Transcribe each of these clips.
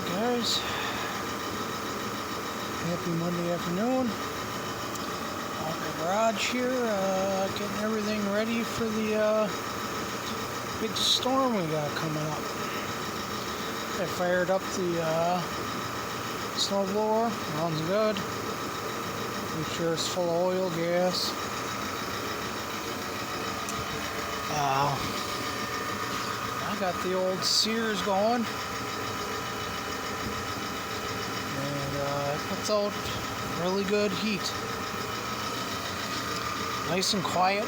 Alright guys, happy Monday afternoon. Out in the garage here, getting everything ready for the big storm we got coming up. I fired up the snowblower, runs good. Make sure it's full of oil, gas. I got the old Sears going. It puts out really good heat. Nice and quiet.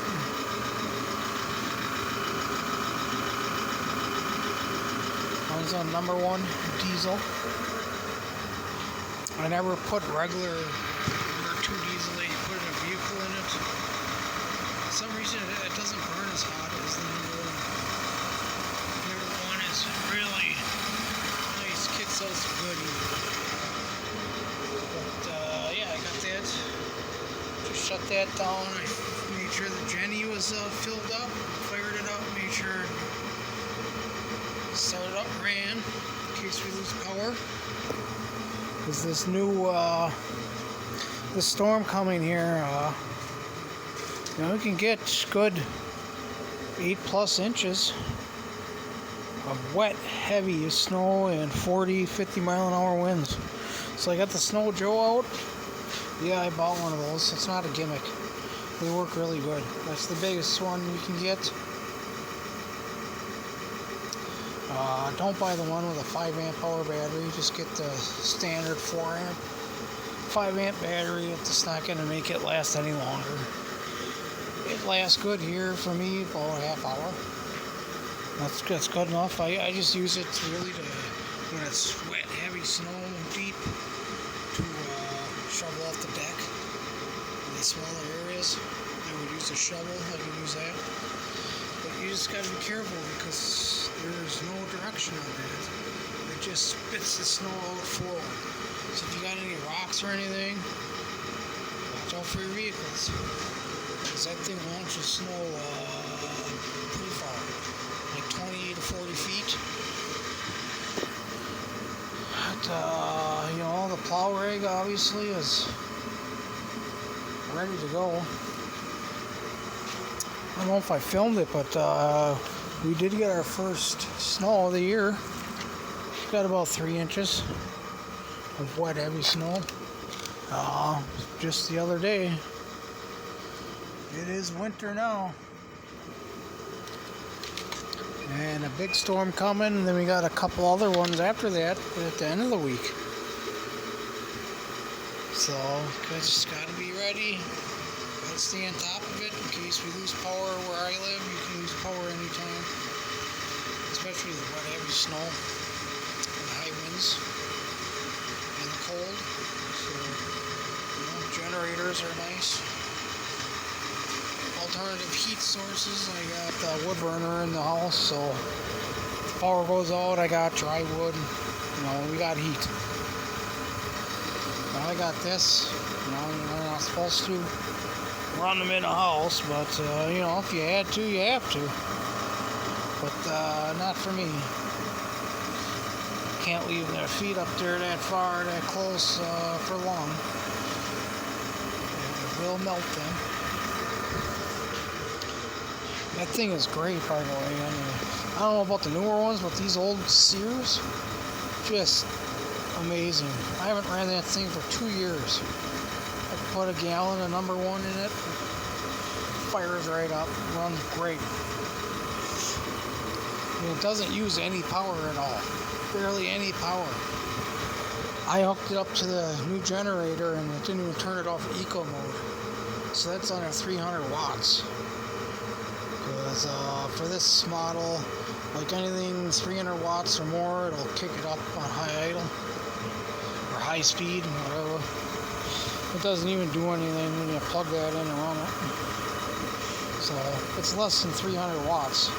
Runs on #1 diesel. I never put regular #2 diesel. You put in a vehicle in it. For some reason it doesn't burn as hot as the #1. #1 is really nice. Kicks out some good heat. I got that. Just shut that down. I made sure the Jenny was filled up. Fired it up. Made sure started up, ran in case we lose power. Because this new this storm coming here, we can get good 8+ inches of wet, heavy snow and 40-50 mile an hour winds. So I got the Snow Joe out. Yeah, I bought one of those. It's not a gimmick. They work really good. That's the biggest one you can get. Don't buy the one with a 5-amp power battery. Just get the standard 4-amp, 5-amp battery. It's not going to make it last any longer. It lasts good here for me, about a half hour. That's good enough. I just use it really to, when it's wet, heavy snow, deep, to shovel off the deck. In the smaller areas, I would use a shovel. I can use that. But you just got to be careful because there's no direction on that. It just spits the snow out forward. So if you got any rocks or anything, watch out for your vehicles. Because that thing launches snow pretty far, like 20 to 40 feet. But, the plow rig obviously is ready to go. I don't know if I filmed it, but we did get our first snow of the year. Got about 3 inches of wet, heavy snow. Just the other day. It is winter now. And a big storm coming, and then we got a couple other ones after that at the end of the week. So, just gotta be ready. Gotta stay on top of it in case we lose power where I live. You can lose power anytime. Especially the wet, heavy snow, and the high winds, and the cold. So, generators are nice. Alternative heat sources. I got the wood burner in the house, so if the power goes out, I got dry wood. We got heat. Now I got this. You're not supposed to run them in a house, but if you had to, you have to. But not for me. Can't leave their feet up there that far, that close for long. It will melt them. That thing is great, by the way. I don't know about the newer ones, but these old Sears, just amazing. I haven't ran that thing for 2 years. I put a gallon of #1 in it. Fires right up. Runs great. And it doesn't use any power at all. Barely any power. I hooked it up to the new generator and it didn't even turn it off eco mode. So that's under 300 watts. Because for this model, like anything 300 watts or more, it'll kick it up on high idle or high speed, whatever. It doesn't even do anything when you plug that in and run it. So it's less than 300 watts.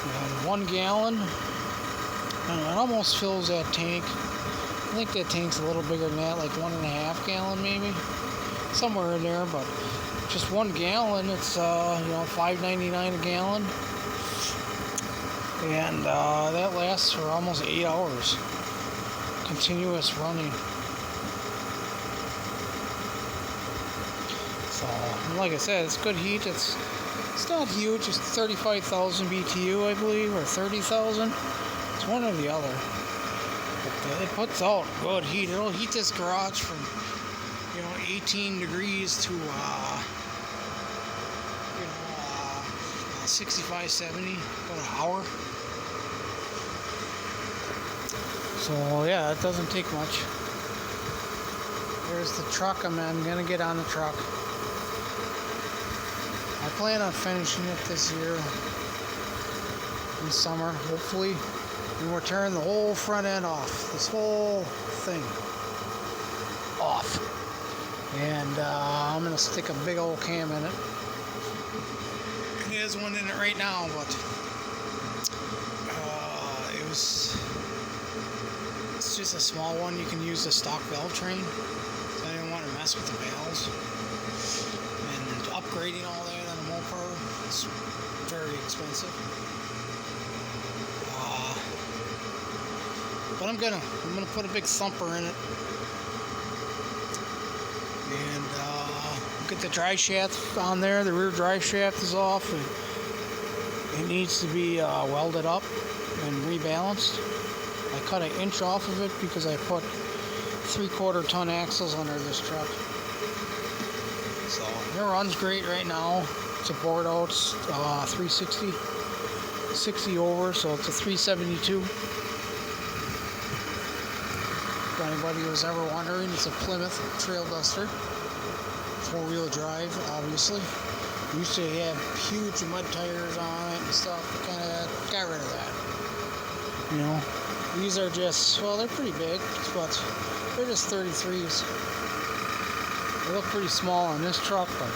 And 1 gallon, it almost fills that tank. I think that tank's a little bigger than that, like 1.5 gallon maybe, somewhere in there. But just 1 gallon, it's $5.99 a gallon. and that lasts for almost 8 hours. Continuous running. So, like I said, it's good heat. It's not huge. It's 35,000 BTU, I believe, or 30,000. It's one or the other. But it puts out good heat. It'll heat this garage from 18 degrees to 65, 70, about an hour. So yeah, it doesn't take much. There's the truck. I'm gonna get on the truck. I plan on finishing it this year in summer, hopefully. And we're tearing the whole front end off. This whole thing off. And I'm gonna stick a big old cam in it. There's one in it right now, but it's just a small one. You can use the stock valve train, so I didn't want to mess with the valves. And upgrading all that on a Mopar is very expensive. But I'm gonna put a big thumper in it, and get the drive shaft on there. The rear drive shaft is off, and it needs to be welded up and rebalanced. I cut 1 inch off of it because I put 3/4 ton axles under this truck. So it runs great right now. It's a bored out 360, 60 over, so it's a 372. If anybody was ever wondering, it's a Plymouth Trail Duster. 4-wheel drive, obviously. We used to have huge mud tires on it and stuff. Kind of got rid of that. These are just, well, they're pretty big, but they're just 33s. They look pretty small on this truck, but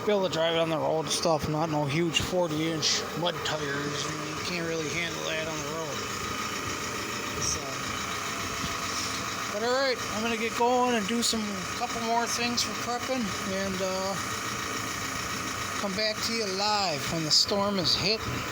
be able to drive it on the road and stuff. Not no huge 40-inch mud tires. You can't really handle that on the road. So. But alright, I'm going to get going and do a couple more things for prepping, and come back to you live when the storm is hitting.